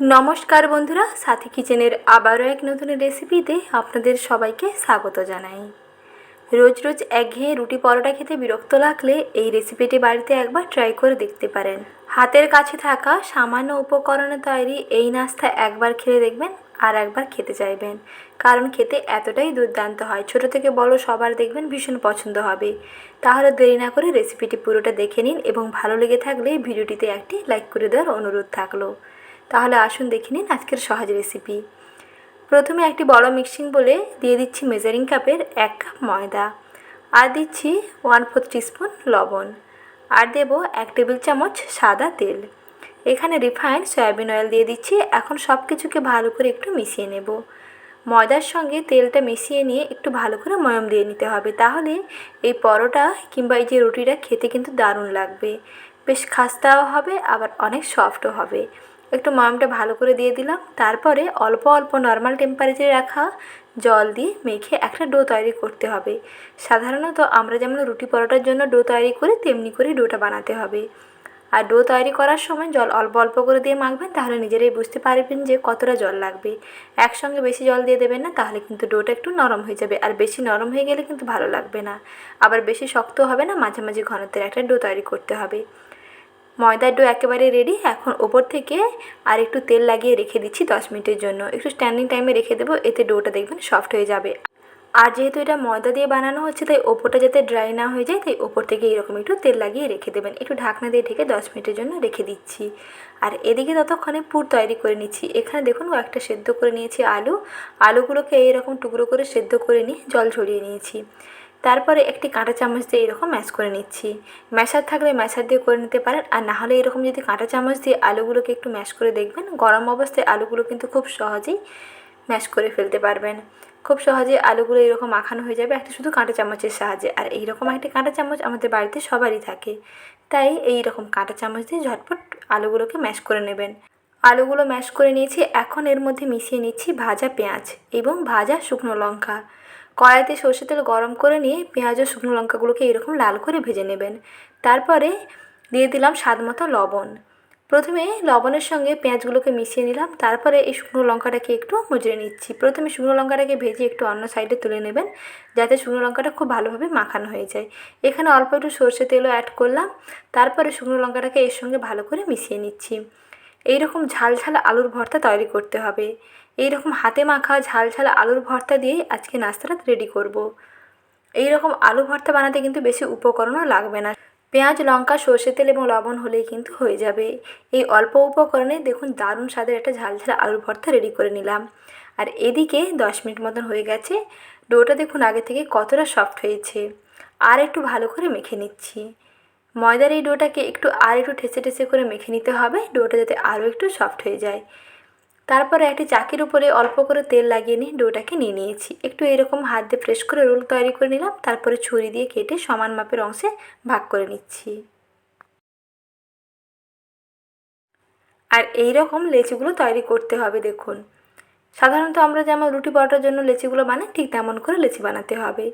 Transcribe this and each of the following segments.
নমস্কার বন্ধুরা, সাথী কিচেনের আবারও এক নতুন রেসিপিতে আপনাদের সবাইকে স্বাগত জানাই। রোজ রোজ একঘেয়ে রুটি পরোটা খেতে বিরক্ত লাগলে এই রেসিপিটি বাড়িতে একবার ট্রাই করে দেখতে পারেন। হাতের কাছে থাকা সামান্য উপকরণে তৈরি এই নাস্তা একবার খেয়ে দেখবেন আর একবার খেতে চাইবেন, কারণ খেতে এতটাই দুর্দান্ত হয়। ছোট থেকে বড় সবার দেখবেন ভীষণ পছন্দ হবে। তাহলে দেরি না করে রেসিপিটি পুরোটা দেখে নিন এবং ভালো লেগে থাকলে ভিডিওটিতে একটি লাইক করে দেওয়ার অনুরোধ থাকলো। তাহলে আসুন দেখে নিন আজকের সহজ রেসিপি। প্রথমে একটি বড় মিক্সিং বলে দিয়ে দিচ্ছি মেজারিং কাপের 1 কাপ ময়দা, আর দিচ্ছি 1/4 টিস্পুন লবণ, আর দেব 1 টেবিল চামচ সাদা তেল। এখানে রিফাইন্ড সয়াবিন অয়েল দিয়ে দিচ্ছি। এখন সব কিছুকে ভালো করে একটু মিশিয়ে নেব। ময়দার সঙ্গে তেলটা মিশিয়ে নিয়ে একটু ভালো করে ময়াম দিয়ে নিতে হবে, তাহলে এই পরোটা কিংবা এই যে রুটিটা খেতে কিন্তু দারুণ লাগবে। বেশ খাস্তাও হবে, আবার অনেক সফটও হবে। একটু ময়ামটা ভালো করে দিয়ে দিলাম। তারপরে অল্প অল্প নর্মাল টেম্পারেচারে রাখা জল দিয়ে মেখে একটা ডো তৈরি করতে হবে। সাধারণত আমরা যেমন রুটি পরোটার জন্য ডো তৈরি করি তেমনি করে ডোটা বানাতে হবে। আর ডো তৈরি করার সময় জল অল্প অল্প করে দিয়ে মাখবেন, তাহলে নিজেরাই বুঝতে পারবেন যে কতটা জল লাগবে। একসঙ্গে বেশি জল দিয়ে দেবেন না, তাহলে কিন্তু ডোটা একটু নরম হয়ে যাবে, আর বেশি নরম হয়ে গেলে কিন্তু ভালো লাগবে না। আবার বেশি শক্ত হবে না, মাঝামাঝি ঘনত্বের একটা ডো তৈরি করতে হবে। ময়দার ডো একেবারে রেডি। এখন ওপর থেকে আর একটু তেল লাগিয়ে রেখে দিচ্ছি 10 মিনিটের জন্য। একটু স্ট্যান্ডিং টাইমে রেখে দেবো, এতে ডোটা দেখবেন সফট হয়ে যাবে। আর যেহেতু এটা ময়দা দিয়ে বানানো হচ্ছে, তাই ওপরটা যাতে ড্রাই না হয়ে যায়, তাই ওপর থেকে এরকম একটু তেল লাগিয়ে রেখে দেবেন। একটু ঢাকনা দিয়ে ঢেকে 10 মিনিটের জন্য রেখে দিচ্ছি। আর এদিকে ততক্ষণে পুর তৈরি করে নিচ্ছি। এখানে দেখুন কয়েকটা সেদ্ধ করে নিয়েছি আলুগুলোকে এইরকম টুকরো করে সেদ্ধ করে নিয়ে জল ঝরিয়ে নিয়েছি। তারপরে একটি কাঁটা চামচ দিয়ে এরকম ম্যাশ করে নিচ্ছি। ম্যাশার থাকলে ম্যাশার দিয়ে করে নিতে পারেন, আর না হলে এরকম যদি কাঁটা চামচ দিয়ে আলুগুলোকে একটু ম্যাশ করে দেখবেন, গরম অবস্থায় আলুগুলো কিন্তু খুব সহজেই ম্যাশ করে ফেলতে পারবেন। খুব সহজে আলুগুলো এরকম মাখানো হয়ে যাবে একটা শুধু কাঁটা চামচের সাহায্যে। আর এইরকম একটা কাঁটা চামচ আমাদের বাড়িতে সবারই থাকে, তাই এই রকম কাঁটা চামচ দিয়ে ঝটপট আলুগুলোকে ম্যাশ করে নেবেন। আলুগুলো ম্যাশ করে নিয়েছি। এখন এর মধ্যে মিশিয়ে নিচ্ছি ভাজা পেঁয়াজ এবং ভাজা শুকনো লঙ্কা। কড়াইতে সর্ষের তেল গরম করে নিয়ে পেঁয়াজ ও শুকনো লঙ্কাগুলোকে এরকম লাল করে ভেজে নেবেন। তারপরে দিয়ে দিলাম স্বাদ মতো লবণ। প্রথমে লবণের সঙ্গে পেঁয়াজগুলোকে মিশিয়ে নিলাম। তারপরে এই শুকনো লঙ্কাটাকে একটু মুজড়ে নিচ্ছি। প্রথমে শুকনো লঙ্কাটাকে ভেজে একটু অন্য সাইডে তুলে নেবেন, যাতে শুকনো লঙ্কাটা খুব ভালোভাবে মাখানো হয়ে যায়। এখানে অল্প একটু সর্ষে তেলও অ্যাড করলাম। তারপরে শুকনো লঙ্কাটাকে এর সঙ্গে ভালো করে মিশিয়ে নিচ্ছি। এইরকম ঝাল ঝাল আলুর ভর্তা তৈরি করতে হবে। এইরকম হাতে মাখা ঝাল ঝাল আলুর ভর্তা দিয়েই আজকে নাস্তাটা রেডি করব। এইরকম আলু ভর্তা বানাতে কিন্তু বেশি উপকরণও লাগবে না। পেঁয়াজ, লঙ্কা, সর্ষে তেল এবং লবণ হলেই কিন্তু হয়ে যাবে। এই অল্প উপকরণে দেখুন দারুণ স্বাদের একটা ঝাল ঝাল আলুর ভর্তা রেডি করে নিলাম। আর এদিকে 10 মিনিট মতন হয়ে গেছে। ডোটা দেখুন আগে থেকে কতটা সফট হয়েছে। আর একটু ভালো করে মেখে নিচ্ছি। ময়দার এই ডোটাকে আর একটু ঠেসে ঠেসে করে মেখে নিতে হবে, ডোটা যাতে আরও একটু সফট হয়ে যায়। তারপরে একটি চাকির উপরে অল্প করে তেল লাগিয়ে নিয়ে ডোটাকে নিয়ে নিয়েছি। একটু এরকম হাত দিয়ে প্রেস করে রোল তৈরি করে নিলাম। তারপরে ছুরি দিয়ে কেটে সমান মাপের অংশে ভাগ করে নিচ্ছি। আর এই রকম লেচিগুলো তৈরি করতে হবে। দেখুন, সাধারণত আমরা যেমন রুটি পরোটার জন্য লেচিগুলো বানাই, ঠিক তেমন করে লেচি বানাতে হবে।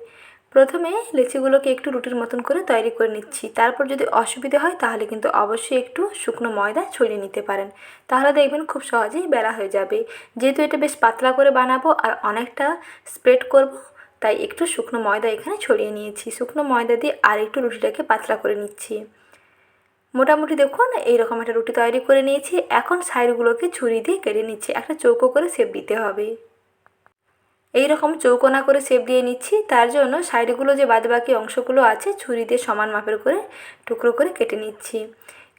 প্রথমে লেচিগুলোকে একটু রুটির মতন করে তৈরি করে নিচ্ছি। তারপর যদি অসুবিধা হয় তাহলে কিন্তু অবশ্যই একটু শুকনো ময়দা ছড়িয়ে নিতে পারেন, তাহলে দেখবেন খুব সহজেই বেলা হয়ে যাবে। যেহেতু এটা বেশ পাতলা করে বানাবো আর অনেকটা স্প্রেড করব, তাই একটু শুকনো ময়দা এখানে ছড়িয়ে নিয়েছি। শুকনো ময়দা দিয়ে আর একটু রুটিটাকে পাতলা করে নিচ্ছি। মোটামুটি দেখুন এইরকম একটা রুটি তৈরি করে নিয়েছি। এখন সাইডগুলোকে ছুরি দিয়ে কেটে নিচ্ছি। একটা চৌকো করে শেপ দিতে হবে। এই রকম চৌকোনা করে শেপ দিয়ে নিচ্ছি। তার জন্য সাইডগুলো যে বাদবাকি অংশগুলো আছে ছুরি দিয়ে সমান মাপের করে টুকরো করে কেটে নিচ্ছি।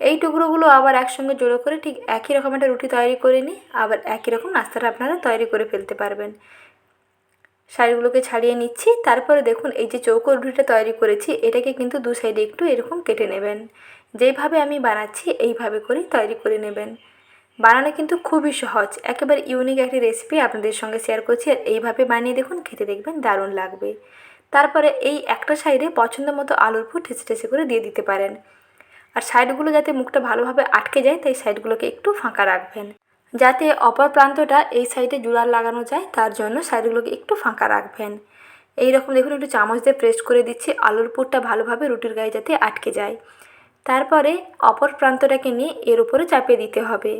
এই টুকরোগুলো আবার একসঙ্গে জোড়ো করে ঠিক একই রকম একটা রুটি তৈরি করে নিই। আবার একই রকম নাস্তাটা আপনারা তৈরি করে ফেলতে পারবেন। সাইডগুলোকে ছাড়িয়ে নিচ্ছি। তারপরে দেখুন এই যে চৌকো রুটিটা তৈরি করেছি, এটাকে কিন্তু দু সাইডে একটু এরকম কেটে নেবেন। যেইভাবে আমি বানাচ্ছি এইভাবে করেই তৈরি করে নেবেন। বানানো কিন্তু খুবই সহজ, একেবারে ইউনিক একটি রেসিপি আপনাদের সঙ্গে শেয়ার করছি। আর এইভাবে বানিয়ে দেখুন, খেতে দেখবেন দারুণ লাগবে। তারপরে এই একটা সাইডে পছন্দ মতো আলুর পুর ঠেসে ঠেসে করে দিয়ে দিতে পারেন। আর সাইডগুলো যাতে মুখটা ভালোভাবে আটকে যায়, তাই সাইডগুলোকে একটু ফাঁকা রাখবেন, যাতে অপর প্রান্তটা এই সাইডে জোড়া লাগানো যায়। তার জন্য সাইডগুলোকে একটু ফাঁকা রাখবেন। এই রকম দেখুন একটু চামচ দিয়ে প্রেস করে দিচ্ছি আলুর পুরটা ভালোভাবে রুটির গায়ে যাতে আটকে যায়। তারপরে অপর প্রান্তটাকে নিয়ে এর উপরে চাপিয়ে দিতে হবে।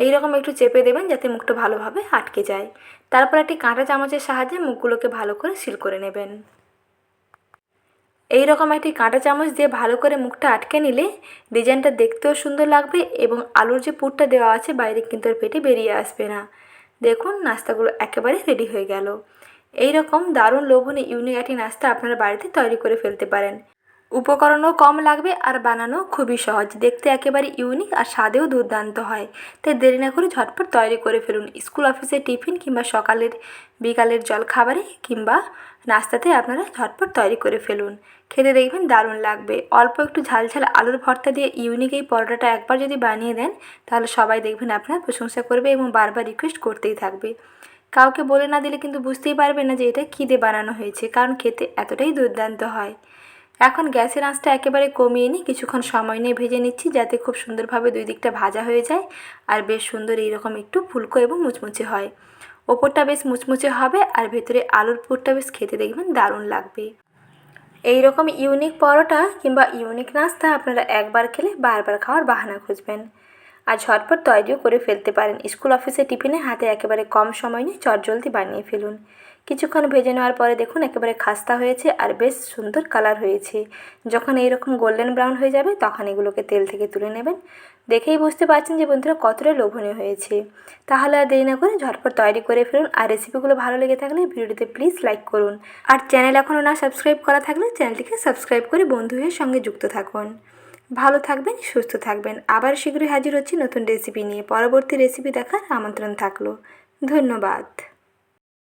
এই রকম একটু চেপে দেবেন যাতে মুখটা ভালোভাবে আটকে যায়। তারপর একটি কাঁটা চামচের সাহায্যে মুখগুলোকে ভালো করে সিল করে নেবেন। এই রকম একটি কাঁটা চামচ দিয়ে ভালো করে মুখটা আটকে নিলে ডিজাইনটা দেখতেও সুন্দর লাগবে এবং আলুর যে পুরটা দেওয়া আছে বাইরে কিন্তু আর পেটে বেরিয়ে আসবে না। দেখুন নাস্তাগুলো একেবারে রেডি হয়ে গেল। এই রকম দারুণ লোভনীয় ইউনিক একটি নাস্তা আপনারা বাড়িতে তৈরি করে ফেলতে পারেন। উপকরণও কম লাগবে আর বানানো খুবই সহজ, দেখতে একেবারে ইউনিক আর স্বাদেও দুর্দান্ত হয়। তাই দেরি না করে ঝটপট তৈরি করে ফেলুন। স্কুল অফিসের টিফিন কিংবা সকালের বিকালের জলখাবারে কিংবা নাস্তাতে আপনারা ঝটপট তৈরি করে ফেলুন। খেতে দেখবেন দারুণ লাগবে। অল্প একটু ঝাল ঝাল আলুর ভর্তা দিয়ে ইউনিক এই পরোটাটা একবার যদি বানিয়ে দেন তাহলে সবাই দেখবেন আপনার প্রশংসা করবে এবং বারবার রিকোয়েস্ট করতেই থাকবে। কাউকে বলে না দিলে কিন্তু বুঝতেই পারবে না যে এটা কী দিয়ে বানানো হয়েছে, কারণ খেতে এতটাই দুর্দান্ত হয়। এখন গ্যাসের আঁচটা একেবারে কমিয়ে নিয়ে কিছুক্ষণ সময় নিয়ে ভেজে নিচ্ছি যাতে খুব সুন্দরভাবে দুই দিকটা ভাজা হয়ে যায় আর বেশ সুন্দর এইরকম একটু ফুলকো এবং মুচমুচে হয়। ওপরটা বেশ মুচমুচে হবে আর ভেতরে আলুর পুরটা বেশ খেতে দেখবেন দারুণ লাগবে। এই রকম ইউনিক পরোটা কিংবা ইউনিক নাস্তা আপনারা একবার খেলে বারবার খাওয়ার বাহানা খুঁজবেন। আর ঝটপট তৈরিও করে ফেলতে পারেন। স্কুল অফিসে টিফিনে হাতে একেবারে কম সময় নিয়ে চটজলদি বানিয়ে ফেলুন। কিছুক্ষণ ভেজে নেওয়ার পরে দেখুন একেবারে খাস্তা হয়েছে আর বেশ সুন্দর কালার হয়েছে। যখন এইরকম গোল্ডেন ব্রাউন হয়ে যাবে তখন এগুলোকে তেল থেকে তুলে নেবেন। দেখেই বুঝতে পারছেন যে বন্ধুরা কতটা লোভনীয় হয়েছে। তাহলে আর দেরি না করে ঝটপট তৈরি করে ফেলুন। আর রেসিপিগুলো ভালো লেগে থাকলে ভিডিওটিতে প্লিজ লাইক করুন। আর চ্যানেল এখনও না সাবস্ক্রাইব করা থাকলে চ্যানেলটিকে সাবস্ক্রাইব করে বন্ধু হয়ে সঙ্গে যুক্ত থাকুন। ভালো থাকবেন, সুস্থ থাকবেন। আবার শীঘ্রই হাজির হচ্ছি নতুন রেসিপি নিয়ে। পরবর্তী রেসিপি দেখার আমন্ত্রণ থাকলো। ধন্যবাদ।